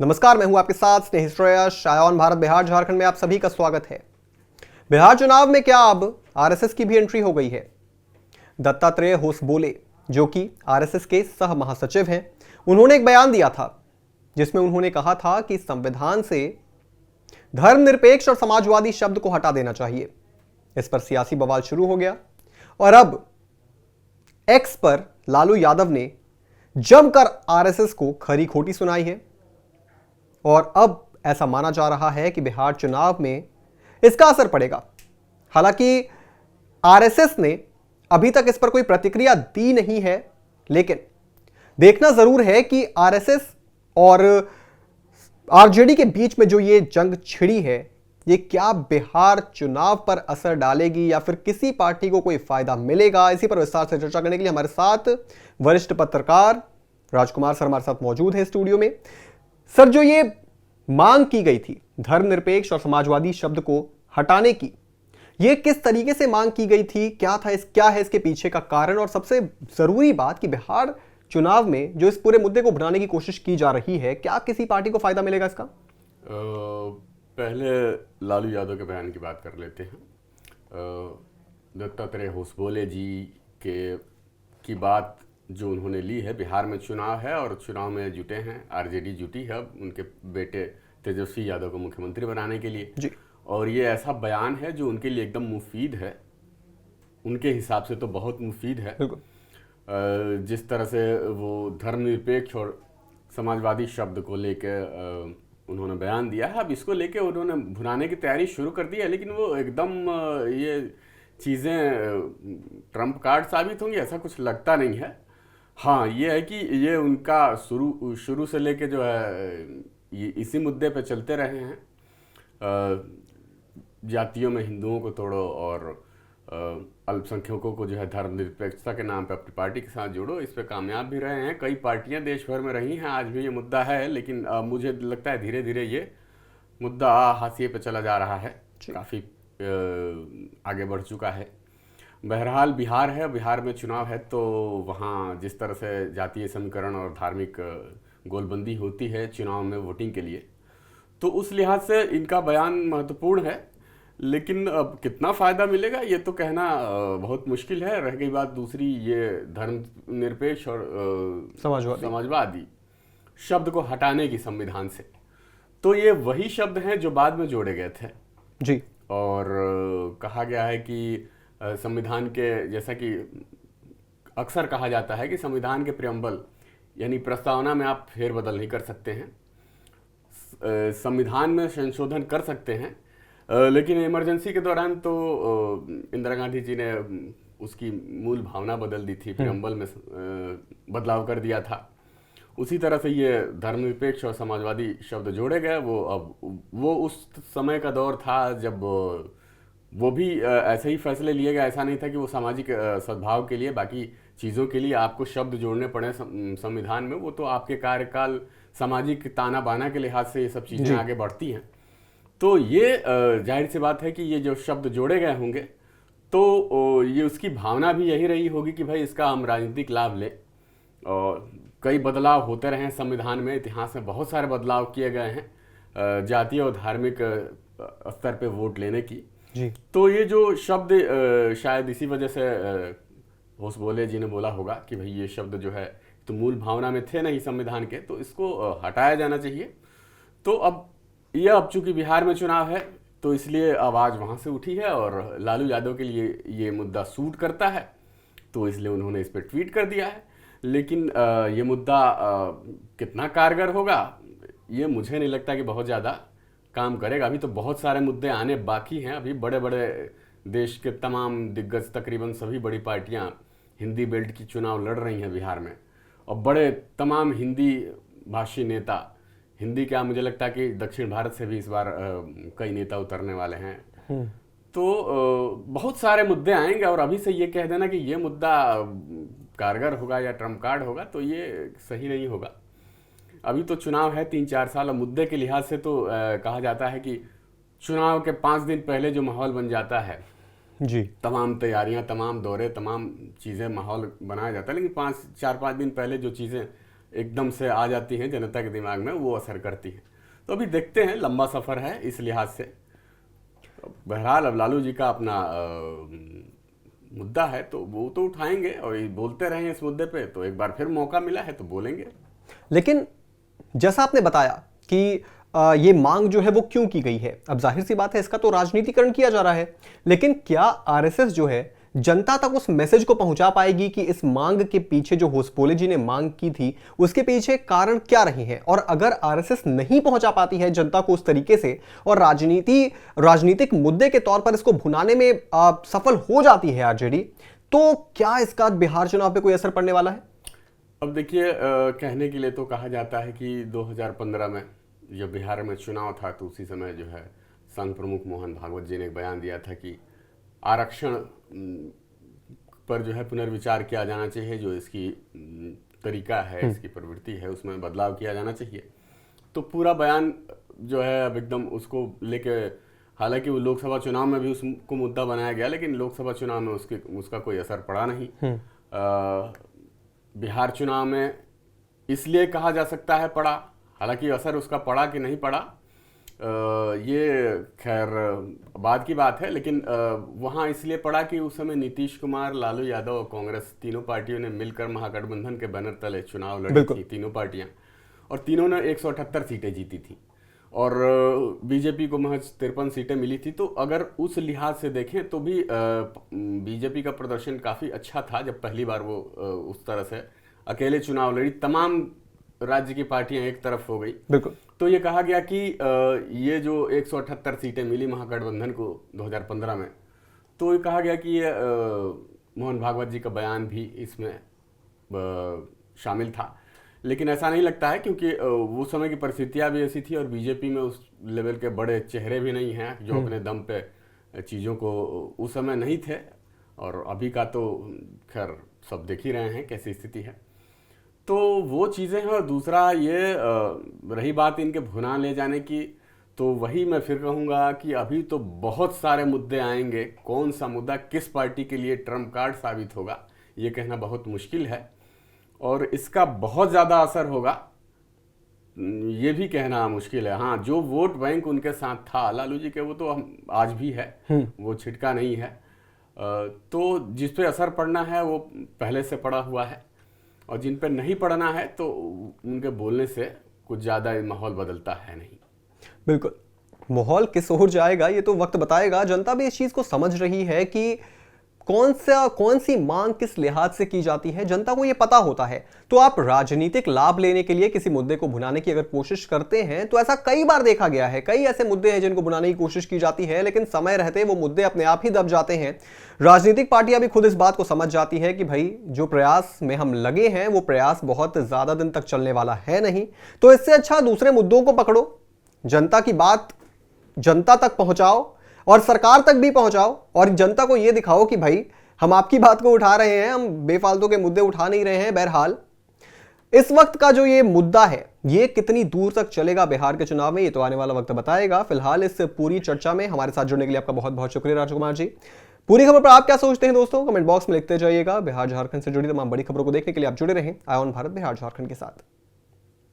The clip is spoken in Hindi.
नमस्कार, मैं हूं आपके साथ स्नेही श्रेयस। शायान भारत बिहार झारखंड में आप सभी का स्वागत है। बिहार चुनाव में क्या अब आरएसएस की भी एंट्री हो गई है? दत्तात्रेय होसबोले, जो कि आरएसएस के सह महासचिव हैं, उन्होंने एक बयान दिया था जिसमें उन्होंने कहा था कि संविधान से धर्मनिरपेक्ष और समाजवादी शब्द को हटा देना चाहिए। इस पर सियासी बवाल शुरू हो गया और अब एक्स पर लालू यादव ने जमकर आरएसएस को खरी खोटी सुनाई है और अब ऐसा माना जा रहा है कि बिहार चुनाव में इसका असर पड़ेगा। हालांकि आरएसएस ने अभी तक इस पर कोई प्रतिक्रिया दी नहीं है, लेकिन देखना जरूर है कि आरएसएस और आरजेडी के बीच में जो ये जंग छिड़ी है, ये क्या बिहार चुनाव पर असर डालेगी या फिर किसी पार्टी को कोई फायदा मिलेगा। इसी पर विस्तार से चर्चा करने के लिए हमारे साथ वरिष्ठ पत्रकार राजकुमार सर हमारे साथ मौजूद है स्टूडियो में। सर, जो ये मांग की गई थी धर्मनिरपेक्ष और समाजवादी शब्द को हटाने की, ये किस तरीके से मांग की गई थी, क्या है इसके पीछे का कारण, और सबसे जरूरी बात कि बिहार चुनाव में जो इस पूरे मुद्दे को बनाने की कोशिश की जा रही है, क्या किसी पार्टी को फायदा मिलेगा इसका? पहले लालू यादव के बयान की बात कर लेते हैं। दत्तात्रेय होसबोले जी की बात जो उन्होंने ली है, बिहार में चुनाव है और चुनाव में जुटे हैं, आरजेडी जुटी है अब उनके बेटे तेजस्वी यादव को मुख्यमंत्री बनाने के लिए जी। और ये ऐसा बयान है जो उनके लिए एकदम मुफीद है, उनके हिसाब से तो बहुत मुफीद है। जिस तरह से वो धर्मनिरपेक्ष और समाजवादी शब्द को लेकर उन्होंने बयान दिया है, अब इसको लेके उन्होंने भुनाने की तैयारी शुरू कर दी है, लेकिन वो एकदम ये चीज़ें ट्रम्प कार्ड साबित होंगी ऐसा कुछ लगता नहीं है। हाँ, ये है कि ये उनका शुरू से लेके जो है ये इसी मुद्दे पे चलते रहे हैं, जातियों में हिंदुओं को तोड़ो और अल्पसंख्यकों को जो है धर्मनिरपेक्षता के नाम पे अपनी पार्टी के साथ जोड़ो। इस पे कामयाब भी रहे हैं, कई पार्टियां देश भर में रही हैं, आज भी ये मुद्दा है, लेकिन मुझे लगता है धीरे धीरे ये मुद्दा हाशिए पे चला जा रहा है, काफ़ी आगे बढ़ चुका है। बहरहाल बिहार है, बिहार में चुनाव है, तो वहाँ जिस तरह से जातीय समीकरण और धार्मिक गोलबंदी होती है चुनाव में वोटिंग के लिए, तो उस लिहाज से इनका बयान महत्वपूर्ण है, लेकिन अब कितना फ़ायदा मिलेगा ये तो कहना बहुत मुश्किल है। रह गई बात दूसरी, ये धर्मनिरपेक्ष और समाजवादी शब्द को हटाने की संविधान से, तो ये वही शब्द हैं जो बाद में जोड़े गए थे जी। और कहा गया है कि संविधान के, जैसा कि अक्सर कहा जाता है कि संविधान के प्रियम्बल यानी प्रस्तावना में आप फेरबदल नहीं कर सकते हैं, संविधान में संशोधन कर सकते हैं, लेकिन इमरजेंसी के दौरान तो इंदिरा गांधी जी ने उसकी मूल भावना बदल दी थी, प्रियम्बल में बदलाव कर दिया था। उसी तरह से ये धर्मनिरपेक्ष और समाजवादी शब्द जोड़े गए। वो उस समय का दौर था जब वो भी ऐसे ही फैसले लिए गए, ऐसा नहीं था कि वो सामाजिक सद्भाव के लिए, बाकी चीज़ों के लिए आपको शब्द जोड़ने पड़े संविधान में। वो तो आपके कार्यकाल, सामाजिक ताना बाना के लिहाज से ये सब चीज़ें आगे बढ़ती हैं। तो ये जाहिर सी बात है कि ये जो शब्द जोड़े गए होंगे तो ये उसकी भावना भी यही रही होगी कि भाई इसका हम राजनीतिक लाभ लें। और कई बदलाव होते रहे हैं संविधान में, इतिहास में बहुत सारे बदलाव किए गए हैं जातीय और धार्मिक स्तर पे वोट लेने की जी। तो ये जो शब्द शायद इसी वजह से होसबोले जी ने बोला होगा कि भाई ये शब्द जो है तो मूल भावना में थे नहीं संविधान के, तो इसको हटाया जाना चाहिए। तो अब चूंकि बिहार में चुनाव है तो इसलिए आवाज़ वहाँ से उठी है और लालू यादव के लिए ये मुद्दा सूट करता है, तो इसलिए उन्होंने इस पर ट्वीट कर दिया है। लेकिन ये मुद्दा कितना कारगर होगा ये मुझे नहीं लगता कि बहुत ज़्यादा काम करेगा। अभी तो बहुत सारे मुद्दे आने बाकी हैं। अभी बड़े बड़े देश के तमाम दिग्गज, तकरीबन सभी बड़ी पार्टियां हिंदी बेल्ट की चुनाव लड़ रही हैं बिहार में, और बड़े तमाम हिंदी भाषी नेता, हिंदी क्या मुझे लगता है कि दक्षिण भारत से भी इस बार कई नेता उतरने वाले हैं। तो बहुत सारे मुद्दे आएंगे और अभी से ये कह देना कि ये मुद्दा कारगर होगा या ट्रम्प कार्ड होगा तो ये सही नहीं होगा। अभी तो चुनाव है 3-4 साल, और मुद्दे के लिहाज से तो कहा जाता है कि चुनाव के 5 दिन पहले जो माहौल बन जाता है जी, तमाम तैयारियां, तमाम दौरे, तमाम चीज़ें, माहौल बनाया जाता है, लेकिन 4-5 दिन पहले जो चीज़ें एकदम से आ जाती हैं जनता के दिमाग में, वो असर करती हैं। तो अभी देखते हैं, लंबा सफर है इस लिहाज से। बहरहाल अब लालू जी का अपना मुद्दा है तो वो तो उठाएंगे और ये बोलते रहे इस मुद्दे पे, तो एक बार फिर मौका मिला है तो बोलेंगे। लेकिन जैसा आपने बताया कि ये मांग जो है वो क्यों की गई है, अब जाहिर सी बात है इसका तो राजनीतिकरण किया जा रहा है, लेकिन क्या आरएसएस जो है जनता तक उस मैसेज को पहुंचा पाएगी कि इस मांग के पीछे जो होसबोले जी ने मांग की थी उसके पीछे कारण क्या रहे हैं? और अगर आरएसएस नहीं पहुंचा पाती है जनता को उस तरीके से और राजनीतिक मुद्दे के तौर पर इसको भुनाने में सफल हो जाती है आरजेडी, तो क्या इसका बिहार चुनाव पे कोई असर पड़ने वाला है? अब देखिए, कहने के लिए तो कहा जाता है कि 2015 में जब बिहार में चुनाव था तो उसी समय जो है संघ प्रमुख मोहन भागवत जी ने एक बयान दिया था कि आरक्षण पर जो है पुनर्विचार किया जाना चाहिए, जो इसकी तरीका है, इसकी प्रवृत्ति है, उसमें बदलाव किया जाना चाहिए। तो पूरा बयान जो है अब एकदम उसको लेके, हालांकि वो लोकसभा चुनाव में भी उसको मुद्दा बनाया गया, लेकिन लोकसभा चुनाव में उसका कोई असर पड़ा नहीं। बिहार चुनाव में इसलिए कहा जा सकता है पड़ा, हालांकि असर उसका पड़ा कि नहीं पड़ा ये खैर बाद की बात है, लेकिन वहाँ इसलिए पड़ा कि उस समय नीतीश कुमार, लालू यादव और कांग्रेस तीनों पार्टियों ने मिलकर महागठबंधन के बैनर तले चुनाव लड़ी थी, तीनों पार्टियां, और तीनों ने 178 सीटें जीती थी और बीजेपी को महज 53 सीटें मिली थी। तो अगर उस लिहाज से देखें तो भी बीजेपी का प्रदर्शन काफ़ी अच्छा था जब पहली बार वो उस तरह से अकेले चुनाव लड़ी, तमाम राज्य की पार्टियां एक तरफ हो गई। बिल्कुल। तो ये कहा गया कि ये जो 178 सीटें मिली महागठबंधन को 2015 में, तो ये कहा गया कि ये मोहन भागवत जी का बयान भी इसमें शामिल था, लेकिन ऐसा नहीं लगता है क्योंकि वो समय की परिस्थितियां भी ऐसी थी और बीजेपी में उस लेवल के बड़े चेहरे भी नहीं हैं जो अपने दम पे चीज़ों को उस समय नहीं थे, और अभी का तो खैर सब देख ही रहे हैं कैसी स्थिति है। तो वो चीज़ें हैं। और दूसरा ये रही बात इनके भुना ले जाने की, तो वही मैं फिर कहूँगा कि अभी तो बहुत सारे मुद्दे आएंगे, कौन सा मुद्दा किस पार्टी के लिए ट्रम्प कार्ड साबित होगा ये कहना बहुत मुश्किल है, और इसका बहुत ज़्यादा असर होगा ये भी कहना मुश्किल है। हाँ, जो वोट बैंक उनके साथ था लालू जी के, वो तो आज भी है, वो छिटका नहीं है। तो जिस पे असर पड़ना है वो पहले से पड़ा हुआ है, और जिन पे नहीं पड़ना है तो उनके बोलने से कुछ ज़्यादा माहौल बदलता है नहीं। बिल्कुल, माहौल किस ओर जाएगा ये तो वक्त बताएगा। जनता भी इस चीज़ को समझ रही है कि कौन सी मांग किस लिहाज से की जाती है, जनता को यह पता होता है। तो आप राजनीतिक लाभ लेने के लिए किसी मुद्दे को भुनाने की अगर कोशिश करते हैं तो ऐसा कई बार देखा गया है, कई ऐसे मुद्दे हैं जिनको भुनाने की कोशिश की जाती है, लेकिन समय रहते वो मुद्दे अपने आप ही दब जाते हैं। राजनीतिक पार्टियां भी खुद इस बात को समझ जाती है कि भाई जो प्रयास में हम लगे हैं वो प्रयास बहुत ज्यादा दिन तक चलने वाला है नहीं, तो इससे अच्छा दूसरे मुद्दों को पकड़ो, जनता की बात जनता तक पहुंचाओ और सरकार तक भी पहुंचाओ, और जनता को यह दिखाओ कि भाई हम आपकी बात को उठा रहे हैं, हम बेफालतू के मुद्दे उठा नहीं रहे हैं। बहरहाल इस वक्त का जो ये मुद्दा है ये कितनी दूर तक चलेगा बिहार के चुनाव में, ये तो आने वाला वक्त बताएगा। फिलहाल इस पूरी चर्चा में हमारे साथ जुड़ने के लिए आपका बहुत बहुत शुक्रिया राजकुमार जी। पूरी खबर पर आप क्या सोचते हैं दोस्तों, कमेंट बॉक्स में लिखते जाइएगा। बिहार झारखंड से जुड़ी तमाम बड़ी खबरों को देखने के लिए आप जुड़े रहें आय ऑन भारत बिहार झारखंड के साथ।